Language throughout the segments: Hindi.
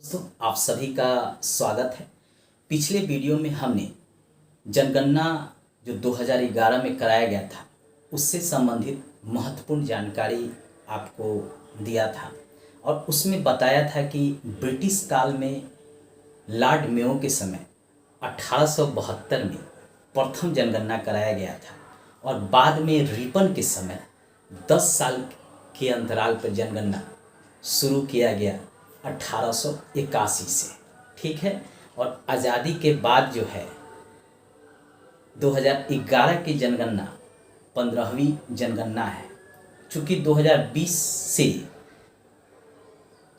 दोस्तों आप सभी का स्वागत है। पिछले वीडियो में हमने जनगणना जो 2011 में कराया गया था उससे संबंधित महत्वपूर्ण जानकारी आपको दिया था और उसमें बताया था कि ब्रिटिश काल में लॉर्ड मेयो के समय 1872 में प्रथम जनगणना कराया गया था और बाद में रिपन के समय 10 साल के अंतराल पर जनगणना शुरू किया गया 1881 से। ठीक है। और आज़ादी के बाद जो है 2011 की जनगणना 15वीं जनगणना है। चूँकि 2020 से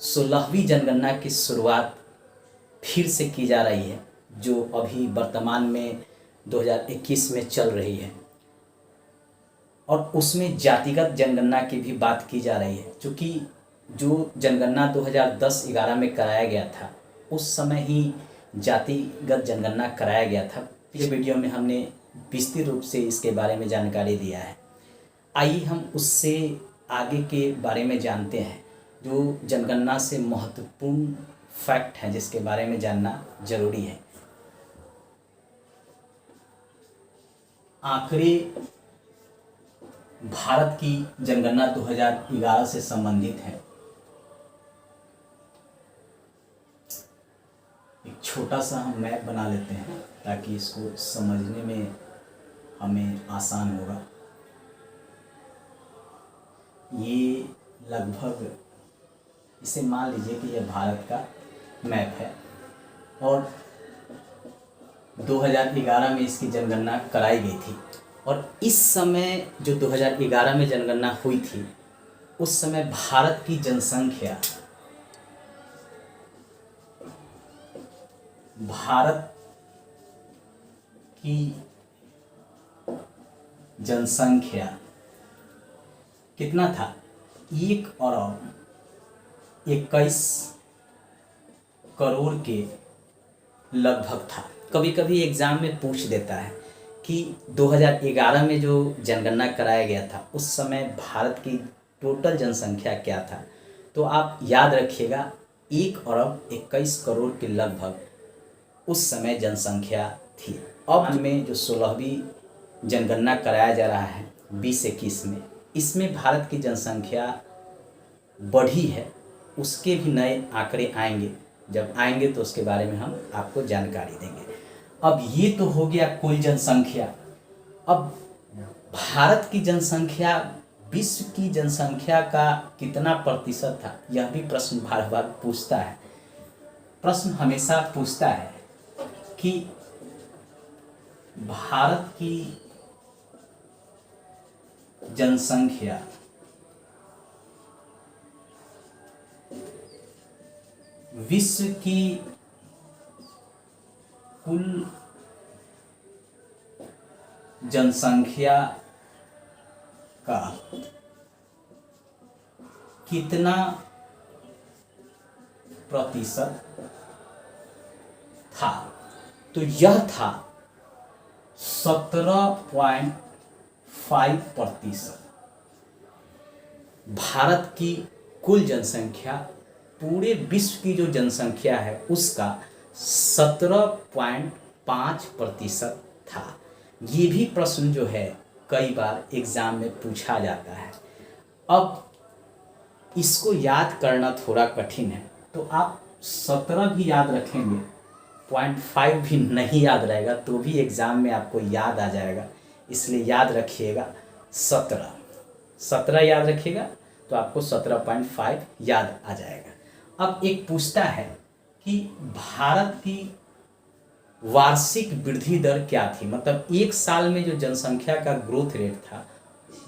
16वीं जनगणना की शुरुआत फिर से की जा रही है जो अभी वर्तमान में 2021 में चल रही है और उसमें जातिगत जनगणना की भी बात की जा रही है। चूँकि जो जनगणना 2010-11 में कराया गया था उस समय ही जातिगत जनगणना कराया गया था। पिछले वीडियो में हमने विस्तृत रूप से इसके बारे में जानकारी दिया है। आइए हम उससे आगे के बारे में जानते हैं जो जनगणना से महत्वपूर्ण फैक्ट हैं जिसके बारे में जानना जरूरी है। आंकड़े भारत की जनगणना 2011 से संबंधित है। एक छोटा सा हम मैप बना लेते हैं ताकि इसको समझने में हमें आसान होगा। ये लगभग इसे मान लीजिए कि यह भारत का मैप है और 2011 में इसकी जनगणना कराई गई थी और इस समय जो 2011 में जनगणना हुई थी उस समय भारत की जनसंख्या कितना था? 1,21,00,00,000 के लगभग था। कभी कभी एग्ज़ाम में पूछ देता है कि 2011 में जो जनगणना कराया गया था उस समय भारत की टोटल जनसंख्या क्या था। तो आप याद रखिएगा 1,21,00,00,000 के लगभग उस समय जनसंख्या थी। अब में जो 16वीं जनगणना कराया जा रहा है 2021 में, इसमें भारत की जनसंख्या बढ़ी है। उसके भी नए आंकड़े आएंगे, जब आएंगे तो उसके बारे में हम आपको जानकारी देंगे। अब ये तो हो गया कुल जनसंख्या। अब भारत की जनसंख्या विश्व की जनसंख्या का कितना प्रतिशत था, यह भी प्रश्न बार बार पूछता है। प्रश्न हमेशा पूछता है कि भारत की जनसंख्या विश्व की कुल जनसंख्या का कितना प्रतिशत था। तो यह था 17.5%। भारत की कुल जनसंख्या पूरे विश्व की जो जनसंख्या है उसका 17.5% था। ये भी प्रश्न जो है कई बार एग्जाम में पूछा जाता है। अब इसको याद करना थोड़ा कठिन है, तो आप 17 भी याद रखेंगे, 0.5 भी नहीं याद रहेगा तो भी एग्ज़ाम में आपको याद आ जाएगा। इसलिए याद रखिएगा 17 याद रखिएगा तो आपको 17.5 याद आ जाएगा। अब एक पूछता है कि भारत की वार्षिक वृद्धि दर क्या थी, मतलब एक साल में जो जनसंख्या का ग्रोथ रेट था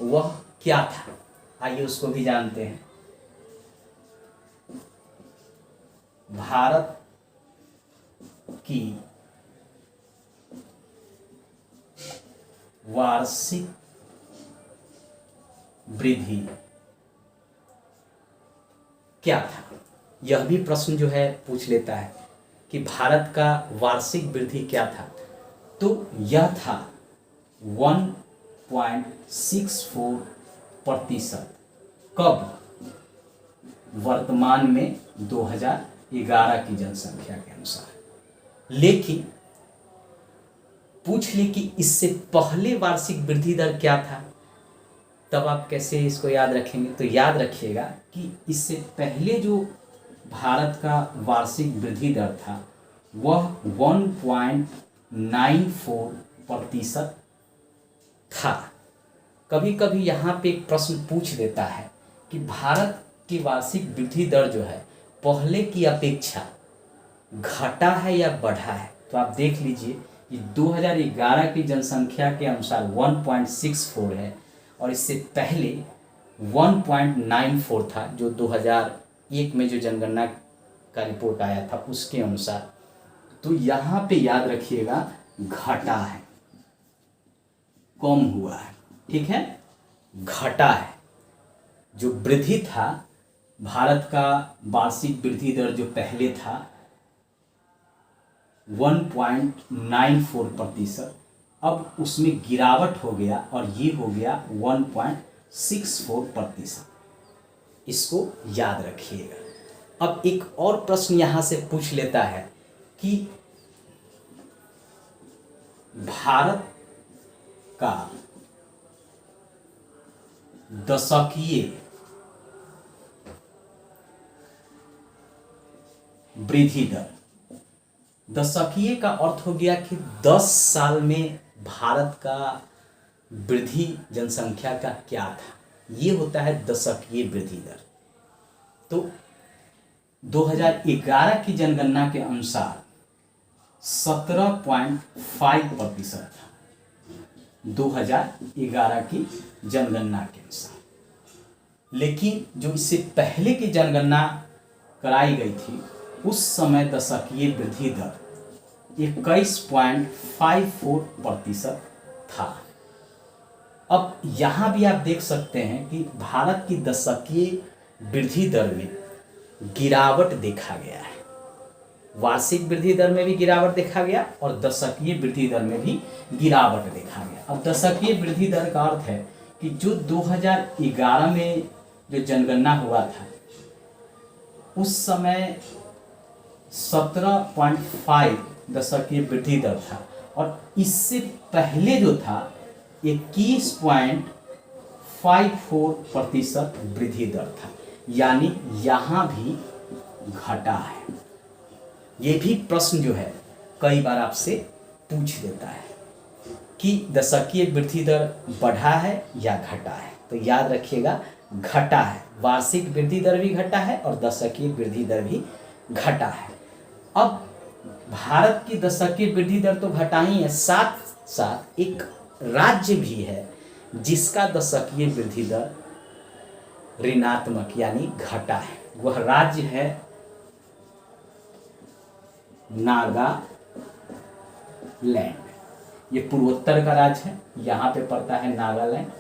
वह क्या था। आइए उसको भी जानते हैं। भारत की वार्षिक वृद्धि क्या था, यह भी प्रश्न जो है पूछ लेता है कि भारत का वार्षिक वृद्धि क्या था। तो यह था 1.64%। कब? वर्तमान में 2021 2011 की जनसंख्या के अनुसार। लेकिन पूछ ले कि इससे पहले वार्षिक वृद्धि दर क्या था, तब आप कैसे इसको याद रखेंगे? तो याद रखिएगा कि इससे पहले जो भारत का वार्षिक वृद्धि दर था वह 1.94% था। कभी कभी यहाँ पे एक प्रश्न पूछ देता है कि भारत की वार्षिक वृद्धि दर जो है पहले की अपेक्षा घटा है या बढ़ा है। तो आप देख लीजिए कि 2011 की जनसंख्या के अनुसार 1.64 है और इससे पहले 1.94 था, जो 2001 में जो जनगणना का रिपोर्ट आया था उसके अनुसार। तो यहाँ पे याद रखिएगा घटा है, कम हुआ है, ठीक है, घटा है। जो वृद्धि था, भारत का वार्षिक वृद्धि दर जो पहले था 1.94%, अब उसमें गिरावट हो गया और ये हो गया 1.64%। इसको याद रखिएगा। अब एक और प्रश्न यहाँ से पूछ लेता है कि भारत का दशकीय वृद्धि दर, दशकीय का अर्थ हो गया कि 10 साल में भारत का वृद्धि जनसंख्या का क्या था, ये होता है दशकीय वृद्धि दर। तो 2011 की जनगणना के अनुसार 17.5% था, 2011 की जनगणना के अनुसार। लेकिन जो इससे पहले की जनगणना कराई गई थी उस समय दशकीय वृद्धि दर 21.54% था। अब यहाँ भी आप देख सकते हैं कि भारत की दशकीय वृद्धि दर में गिरावट देखा गया है। वार्षिक वृद्धि दर में भी गिरावट देखा गया और दशकीय वृद्धि दर में भी गिरावट देखा गया। अब दशकीय वृद्धि दर का अर्थ है कि जो 2011 में जो जनगणना हुआ था उस समय 17.5 दशकीय वृद्धि दर था और इससे पहले जो था 21.54% वृद्धि दर था, यानी यहाँ भी घटा है। ये भी प्रश्न जो है कई बार आपसे पूछ देता है कि दशकीय वृद्धि दर बढ़ा है या घटा है। तो याद रखिएगा घटा है, वार्षिक वृद्धि दर भी घटा है और दशकीय वृद्धि दर भी घटा है। अब भारत की दशकीय वृद्धि दर तो घटा ही है, साथ साथ एक राज्य भी है जिसका दशकीय वृद्धि दर ऋणात्मक यानी घटा है। वह राज्य है नागालैंड। ये पूर्वोत्तर का राज्य है, यहाँ पे पड़ता है नागालैंड,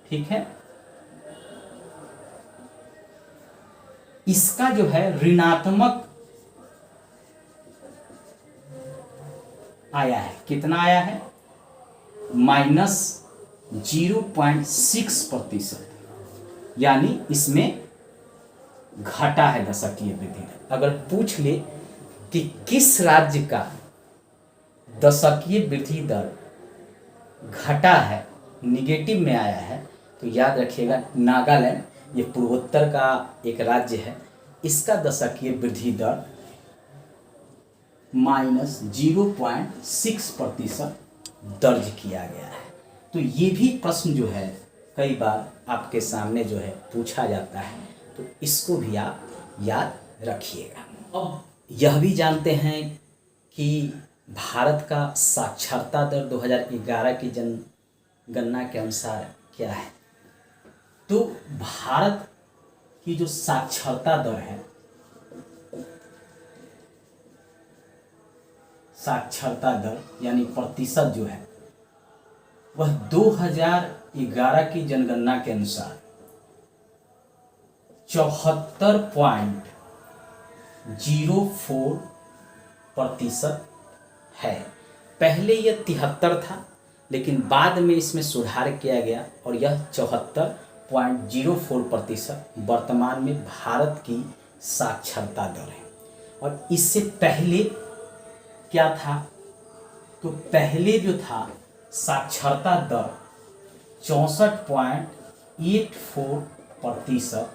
ठीक है। इसका जो है ऋणात्मक आया है, कितना आया है? -0.6%, यानी इसमें घटा है दशकीय वृद्धि दर। अगर पूछ ले कि किस राज्य का दशकीय वृद्धि दर घटा है, निगेटिव में आया है, तो याद रखिएगा नागालैंड, ये पूर्वोत्तर का एक राज्य है, इसका दशकीय वृद्धि दर -0.6% दर्ज किया गया है। तो ये भी प्रश्न जो है कई बार आपके सामने जो है पूछा जाता है, तो इसको भी आप याद रखिएगा। अब यह भी जानते हैं कि भारत का साक्षरता दर 2011 की जनगणना के अनुसार क्या है। तो भारत की जो साक्षरता दर है, साक्षरता दर यानी प्रतिशत जो है वह 2011 की जनगणना के अनुसार 74.04% है। पहले यह 73 था, लेकिन बाद में इसमें सुधार किया गया और यह 74.04% वर्तमान में भारत की साक्षरता दर है। और इससे पहले क्या था, तो पहले जो था साक्षरता दर 64.84%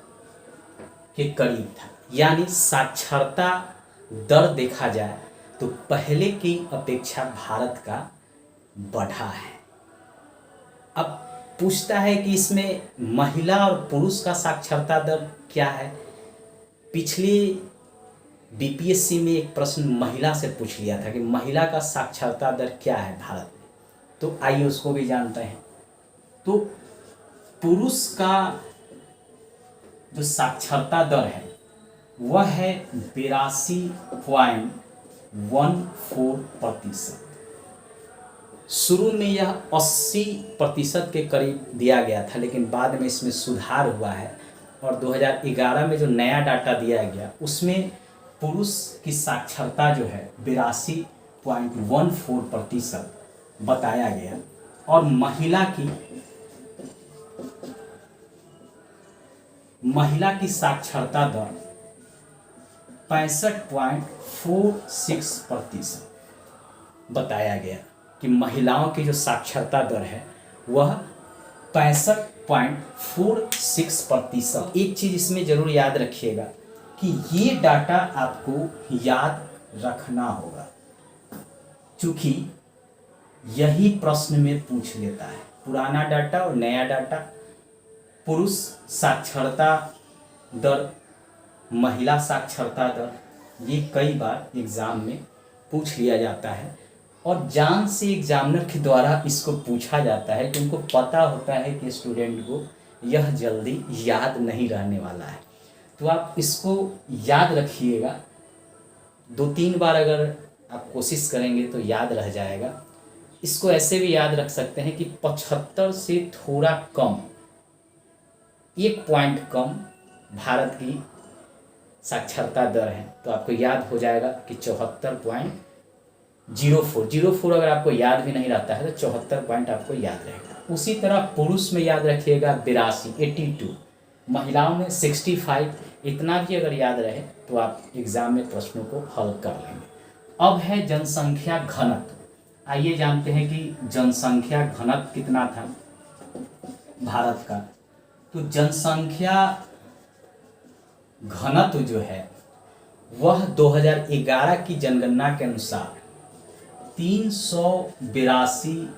के करीब था। यानी साक्षरता दर देखा जाए तो पहले की अपेक्षा भारत का बढ़ा है। अब पूछता है कि इसमें महिला और पुरुष का साक्षरता दर क्या है। पिछले बीपीएससी में एक प्रश्न महिला से पूछ लिया था कि महिला का साक्षरता दर क्या है भारत में, तो आइए उसको भी जानते हैं। तो पुरुष का जो साक्षरता दर है वह है 82.14%। शुरू में यह 80% के करीब दिया गया था, लेकिन बाद में इसमें सुधार हुआ है और 2011 में जो नया डाटा दिया गया उसमें पुरुष की साक्षरता जो है 82.14% बताया गया और महिला की साक्षरता दर 65.46% बताया गया कि महिलाओं की जो साक्षरता दर है वह 65.46%। एक चीज़ इसमें ज़रूर याद रखिएगा कि ये डाटा आपको याद रखना होगा, क्योंकि यही प्रश्न में पूछ लेता है। पुराना डाटा और नया डाटा, पुरुष साक्षरता दर, महिला साक्षरता दर, ये कई बार एग्ज़ाम में पूछ लिया जाता है और जान से एग्जामिनर के द्वारा इसको पूछा जाता है कि उनको पता होता है कि स्टूडेंट को यह जल्दी याद नहीं रहने वाला है। तो आप इसको याद रखिएगा, 2-3 बार अगर आप कोशिश करेंगे तो याद रह जाएगा। इसको ऐसे भी याद रख सकते हैं कि 75 से थोड़ा कम, 1 पॉइंट कम भारत की साक्षरता दर है, तो आपको याद हो जाएगा कि 74.04 अगर आपको याद भी नहीं रहता है तो 74 पॉइंट आपको याद रहेगा। उसी तरह पुरुष में याद रखिएगा 82, महिलाओं में 65। इतना भी अगर याद रहे तो आप एग्जाम में प्रश्नों को हल कर लेंगे। अब है जनसंख्या घनत्व। आइए जानते हैं कि जनसंख्या घनत्व कितना था भारत का। तो जनसंख्या घनत्व जो है वह 2011 की जनगणना के अनुसार 382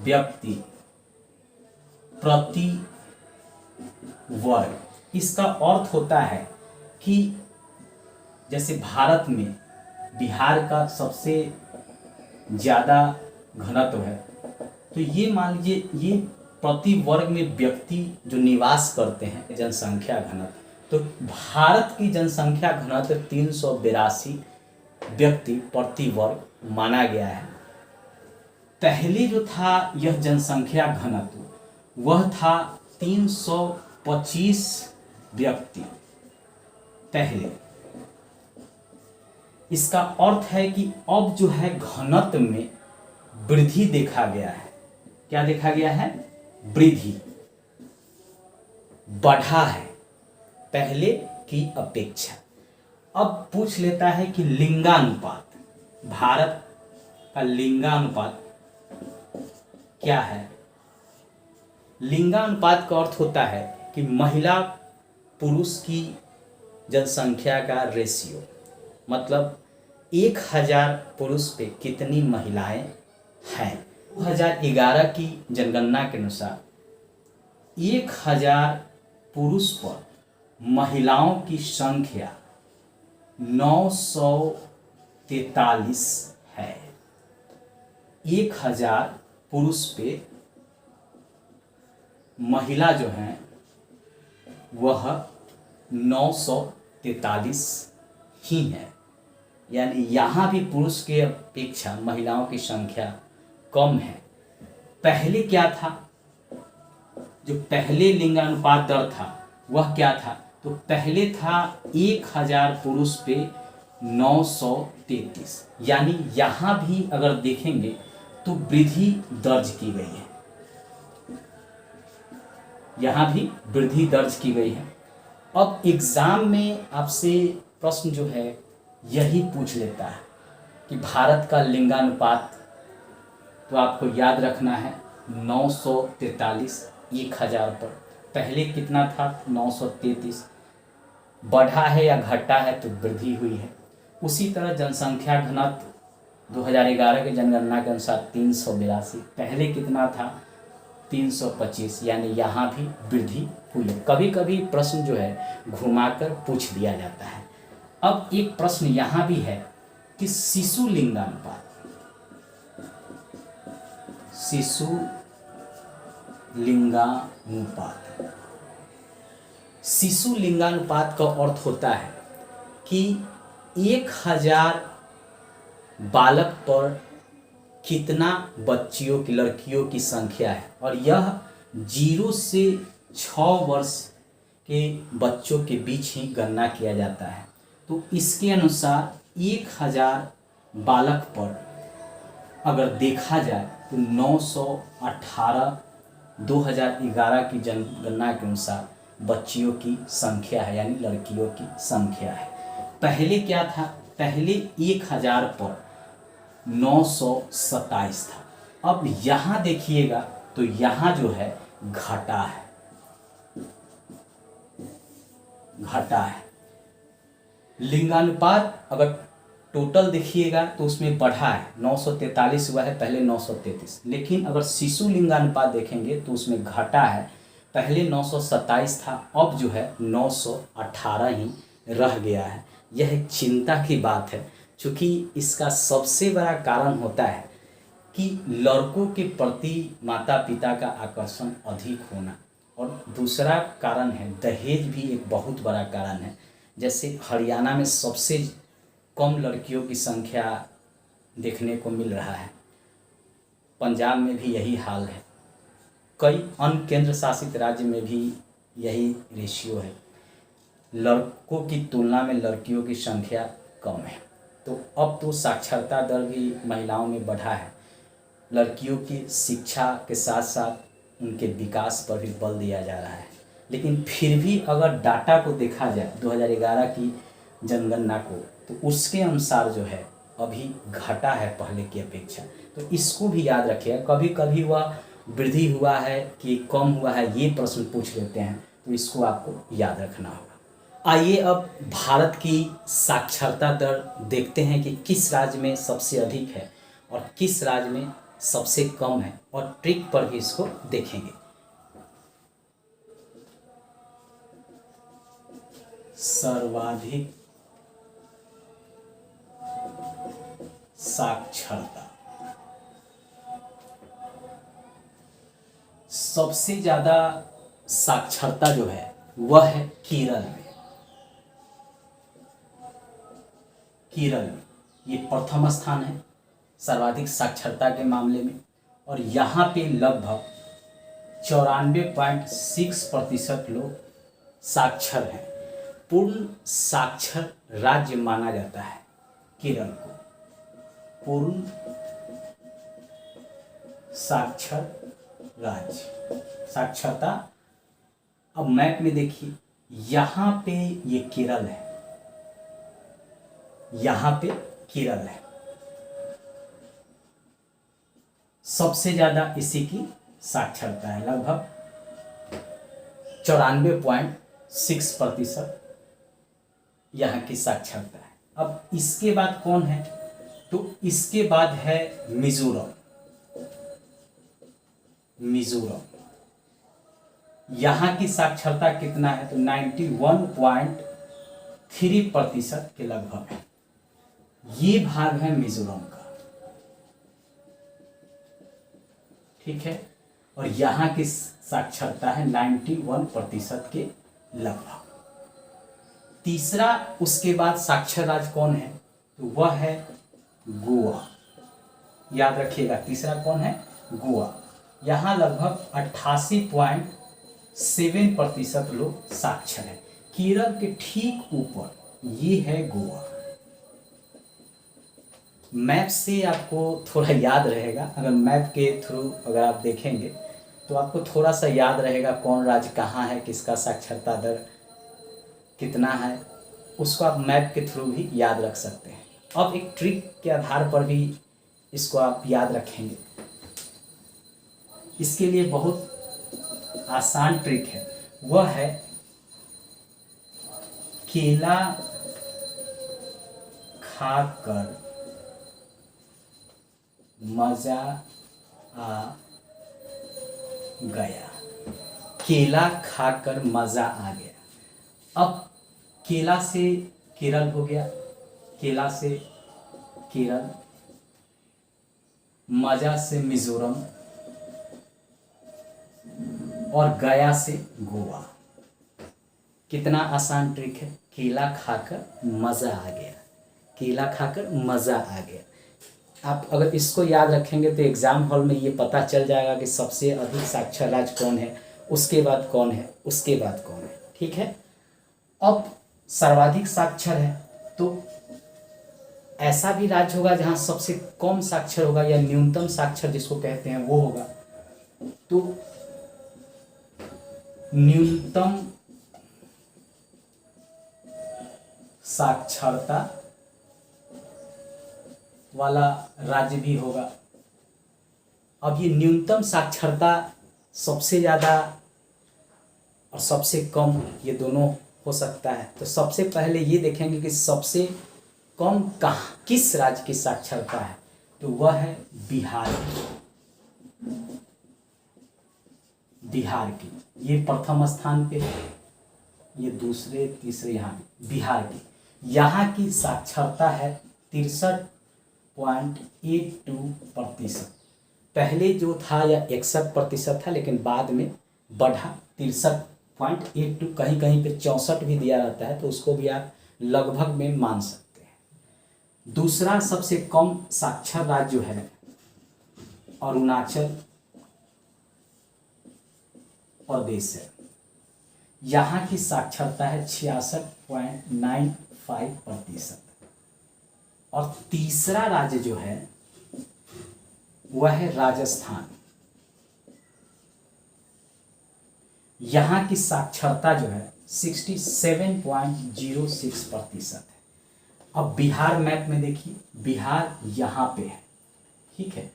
व्यक्ति प्रति वर्ग। इसका अर्थ होता है कि जैसे भारत में बिहार का सबसे ज़्यादा घनत्व है, तो ये मान लीजिए ये प्रति वर्ग में व्यक्ति जो निवास करते हैं जनसंख्या घनत्व, तो भारत की जनसंख्या घनत्व 382 व्यक्ति प्रति वर्ग माना गया है। पहले जो था यह जनसंख्या घनत्व वह था 325 व्यक्ति पहले। इसका अर्थ है कि अब जो है घनत्व में वृद्धि देखा गया है। क्या देखा गया है? वृद्धि, बढ़ा है पहले की अपेक्षा। अब पूछ लेता है कि लिंगानुपात, भारत का लिंगानुपात क्या है। लिंगानुपात का अर्थ होता है कि महिला पुरुष की जनसंख्या का रेशियो, मतलब 1000 पुरुष पे कितनी महिलाएं हैं। 2011 की जनगणना के अनुसार 1000 पुरुष पर महिलाओं की संख्या 943 है। 1000 पुरुष पे महिला जो हैं वह 943 ही है। यानी यहाँ भी पुरुष के अपेक्षा महिलाओं की संख्या कम है। पहले क्या था, जो पहले लिंगानुपात दर था वह क्या था, तो पहले था 1000 पुरुष पे 933। यानी यहाँ भी अगर देखेंगे तो वृद्धि दर्ज की गई है, यहाँ भी वृद्धि दर्ज की गई है। अब एग्जाम में आपसे प्रश्न जो है यही पूछ लेता है कि भारत का लिंगानुपात, तो आपको याद रखना है 943 1000 पर। पहले कितना था? 933। बढ़ा है या घटा है? तो वृद्धि हुई है। उसी तरह जनसंख्या घनत्व 2011 की जनगणना के अनुसार 382। पहले कितना था? 325, यानी यहाँ भी वृद्धि हुई है। कभी कभी प्रश्न जो है घुमाकर पूछ दिया जाता है। अब एक प्रश्न यहाँ भी है कि शिशु लिंगानुपात, शिशु लिंगानुपात, शिशु लिंगानुपात का अर्थ होता है कि 1000 बालक पर कितना बच्चियों की, लड़कियों की संख्या है, और यह 0 से 6 वर्ष के बच्चों के बीच ही गणना किया जाता है। तो इसके अनुसार 1000 बालक पर अगर देखा जाए तो 918 2011 की जनगणना के अनुसार बच्चियों की संख्या है, यानी लड़कियों की संख्या है। पहले क्या था? पहले 1000 पर 927 था। अब यहाँ देखिएगा तो यहाँ जो है घटा है, घटा है। लिंगानुपात अगर टोटल देखिएगा तो उसमें बढ़ा है, 943 हुआ है, पहले 933। लेकिन अगर शिशु लिंगानुपात देखेंगे तो उसमें घटा है, पहले 927 था, अब जो है 918 ही रह गया है। यह एक चिंता की बात है, क्योंकि इसका सबसे बड़ा कारण होता है कि लड़कों के प्रति माता पिता का आकर्षण अधिक होना, और दूसरा कारण है दहेज भी एक बहुत बड़ा कारण है। जैसे हरियाणा में सबसे कम लड़कियों की संख्या देखने को मिल रहा है, पंजाब में भी यही हाल है, कई अन्य केंद्र शासित राज्य में भी यही रेशियो है। लड़कों की तुलना में लड़कियों की संख्या कम है। तो अब तो साक्षरता दर भी महिलाओं में बढ़ा है। लड़कियों की शिक्षा के साथ साथ उनके विकास पर भी बल दिया जा रहा है। लेकिन फिर भी अगर डाटा को देखा जाए 2011 की जनगणना को, तो उसके अनुसार जो है अभी घटा है पहले की अपेक्षा। तो इसको भी याद रखिए। कभी कभी वह वृद्धि हुआ है कि कम हुआ है, ये प्रश्न पूछ लेते हैं, तो इसको आपको याद रखना होगा। आइए अब भारत की साक्षरता दर देखते हैं कि किस राज्य में सबसे अधिक है और किस राज्य में सबसे कम है, और ट्रिक पर भी इसको देखेंगे। सर्वाधिक साक्षरता, सबसे ज्यादा साक्षरता जो है वह है केरल में। केरल में ये प्रथम स्थान है सर्वाधिक साक्षरता के मामले में, और यहाँ पे लगभग 94.6% लोग साक्षर हैं। पूर्ण साक्षर राज्य माना जाता है केरल को, पूर्ण साक्षर राज्य। साक्षरता, अब मैप में देखिए, यहाँ पे ये केरल है, यहाँ पे केरल है, सबसे ज्यादा इसी की साक्षरता है, लगभग 94.6% यहाँ की साक्षरता है। अब इसके बाद कौन है? तो इसके बाद है मिजोरम। मिजोरम, यहाँ की साक्षरता कितना है? तो 91.3% के लगभग है। ये भाग है मिजोरम का, ठीक है, और यहाँ की साक्षरता है 91% के लगभग। तीसरा उसके बाद साक्षर राज्य कौन है? तो वह है गोवा। याद रखिएगा, तीसरा कौन है? गोवा। यहाँ लगभग 88.7% लोग साक्षर हैं। केरल के ठीक ऊपर ये है गोवा। मैप से आपको थोड़ा याद रहेगा, अगर मैप के थ्रू अगर आप देखेंगे तो आपको थोड़ा सा याद रहेगा कौन राज्य कहाँ है, किसका साक्षरता दर कितना है। उसको आप मैप के थ्रू भी याद रख सकते हैं। अब एक ट्रिक के आधार पर भी इसको आप याद रखेंगे। इसके लिए बहुत आसान ट्रिक है, वह है केला खाकर मजा आ गया। केला खाकर मजा आ गया। अब केला से केरल हो गया, केला से केरल, मजा से मिजोरम और गया से गोवा। कितना आसान ट्रिक है, केला खाकर मजा आ गया, केला खाकर मजा आ गया। आप अगर इसको याद रखेंगे तो एग्जाम हॉल में ये पता चल जाएगा कि सबसे अधिक साक्षर राज्य कौन है, उसके बाद कौन है, उसके बाद कौन है। ठीक है। अब सर्वाधिक साक्षर है तो ऐसा भी राज्य होगा जहां सबसे कम साक्षर होगा या न्यूनतम साक्षर जिसको कहते हैं वो होगा। तो न्यूनतम साक्षरता वाला राज्य भी होगा। अब ये न्यूनतम साक्षरता सबसे ज़्यादा और सबसे कम ये दोनों हो सकता है। तो सबसे पहले ये देखेंगे कि सबसे कम कहाँ किस राज्य की साक्षरता है, तो वह है बिहार की। बिहार की ये प्रथम स्थान पे है, ये दूसरे तीसरे यहाँ बिहार की। यहाँ की साक्षरता है 63.82%। पहले जो था यह 61% था, लेकिन बाद में बढ़ा 63.82, कहीं कहीं पे 64 भी दिया रहता है, तो उसको भी आप लगभग में मान सकते हैं। दूसरा सबसे कम साक्षर राज्य जो है अरुणाचल प्रदेश है। यहाँ की साक्षरता है 66.95%। और तीसरा राज्य जो है वह है राजस्थान। यहाँ की साक्षरता जो है 67.06% है। अब बिहार मैप में देखिए, बिहार यहाँ पे है। ठीक है,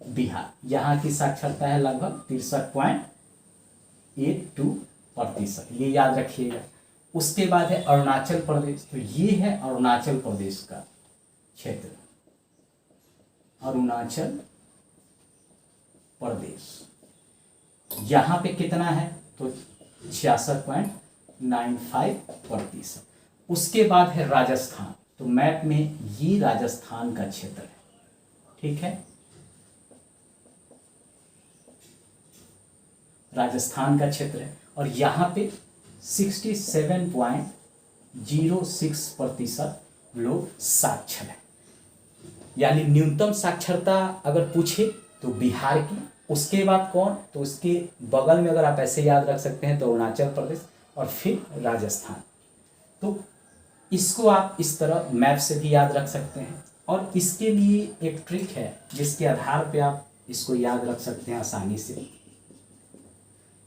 बिहार यहाँ की साक्षरता है लगभग 63.82%, ये याद रखिएगा। उसके बाद है अरुणाचल प्रदेश। तो ये है अरुणाचल प्रदेश का क्षेत्र, अरुणाचल प्रदेश। यहाँ पे कितना है, तो 66.95%। उसके बाद है राजस्थान। तो मैप में ये राजस्थान का क्षेत्र है। ठीक है, राजस्थान का क्षेत्र है और यहाँ पे 67.06% लोग साक्षर हैं। यानी न्यूनतम साक्षरता अगर पूछे तो बिहार की, उसके बाद कौन, तो उसके बगल में अगर आप ऐसे याद रख सकते हैं तो अरुणाचल प्रदेश और फिर राजस्थान। तो इसको आप इस तरह मैप से भी याद रख सकते हैं। और इसके लिए एक ट्रिक है जिसके आधार पे आप इसको याद रख सकते हैं आसानी से।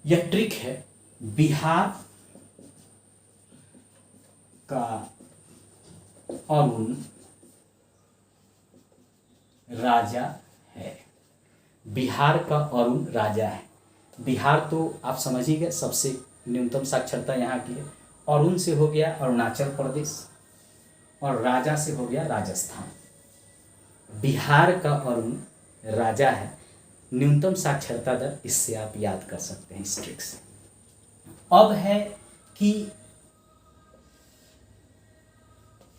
यह ट्रिक है, बिहार का अरुण राजा है। बिहार का अरुण राजा है। बिहार तो आप समझ ही गए, सबसे न्यूनतम साक्षरता यहाँ की है। अरुण से हो गया अरुणाचल प्रदेश और राजा से हो गया राजस्थान। बिहार का अरुण राजा है। न्यूनतम साक्षरता दर, इससे आप याद कर सकते हैं इस ट्रिक से। अब है कि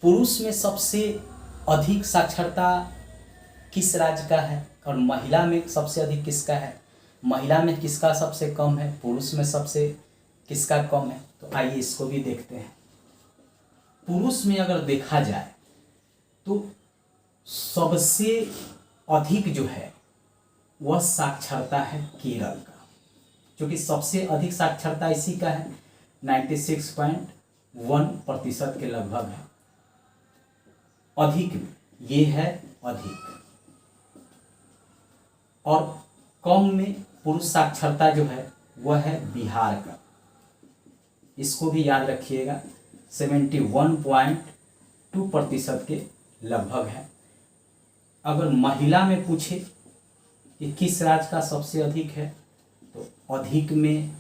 पुरुष में सबसे अधिक साक्षरता किस राज्य का है और महिला में सबसे अधिक किसका है, महिला में किसका सबसे कम है, पुरुष में सबसे किसका कम है। तो आइए इसको भी देखते हैं। पुरुष में अगर देखा जाए तो सबसे अधिक जो है वह साक्षरता है केरल का, जो कि सबसे अधिक साक्षरता इसी का है, 96.1% के लगभग है। अधिक में ये है अधिक, और कम में पुरुष साक्षरता जो है वह है बिहार का, इसको भी याद रखिएगा, 71.2% के लगभग है। अगर महिला में पूछे कि किस राज्य का सबसे अधिक है, तो अधिक में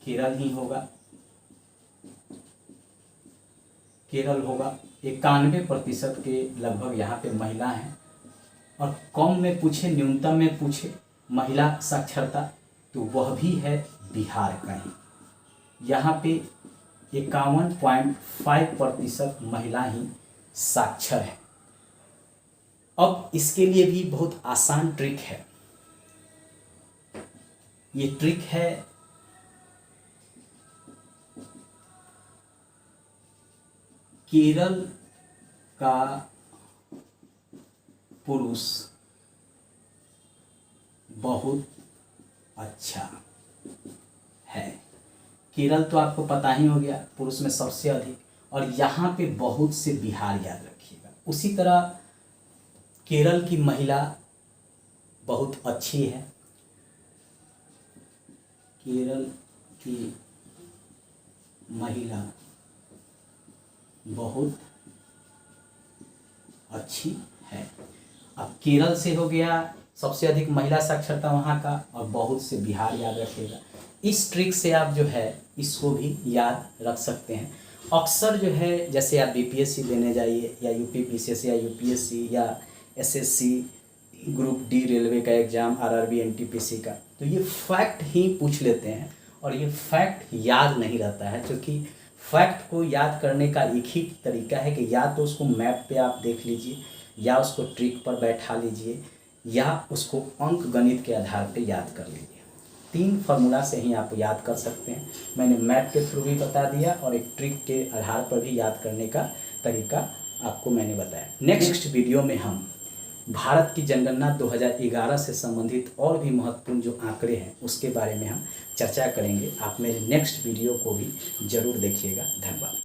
केरल ही होगा। केरल होगा, 91% के लगभग यहाँ पे महिला हैं। और कम में पूछे, न्यूनतम में पूछे महिला साक्षरता, तो वह भी है बिहार का ही। यहाँ पे 51.5% महिला ही साक्षर है। अब इसके लिए भी बहुत आसान ट्रिक है। ये ट्रिक है केरल का पुरुष बहुत अच्छा है। केरल तो आपको पता ही हो गया, पुरुष में सबसे अधिक, और यहाँ पे बहुत से बिहार याद रखिएगा। उसी तरह केरल की महिला बहुत अच्छी है। केरल की महिला बहुत अच्छी है। अब केरल से हो गया सबसे अधिक महिला साक्षरता वहाँ का, और बहुत से बिहार याद रखिएगा। इस ट्रिक से आप जो है इसको भी याद रख सकते हैं। अक्सर जो है, जैसे आप बीपीएससी देने जाइए, या यूपी पीसीएस या यूपीएससी या एसएससी ग्रुप डी रेलवे का एग्ज़ाम, आरआरबी एनटीपीसी का, तो ये फैक्ट ही पूछ लेते हैं और ये फैक्ट याद नहीं रहता है। क्योंकि फैक्ट को याद करने का एक ही तरीका है कि या तो उसको मैप पे आप देख लीजिए, या उसको ट्रिक पर बैठा लीजिए, या उसको अंक गणित के आधार पे याद कर लीजिए। 3 फार्मूला से ही आप याद कर सकते हैं। मैंने मैप के थ्रू भी बता दिया, और एक ट्रिक के आधार पर भी याद करने का तरीका आपको मैंने बताया। नेक्स्ट वीडियो में हम भारत की जनगणना 2011 से संबंधित और भी महत्वपूर्ण जो आंकड़े हैं उसके बारे में हम चर्चा करेंगे। आप मेरे नेक्स्ट वीडियो को भी ज़रूर देखिएगा। धन्यवाद।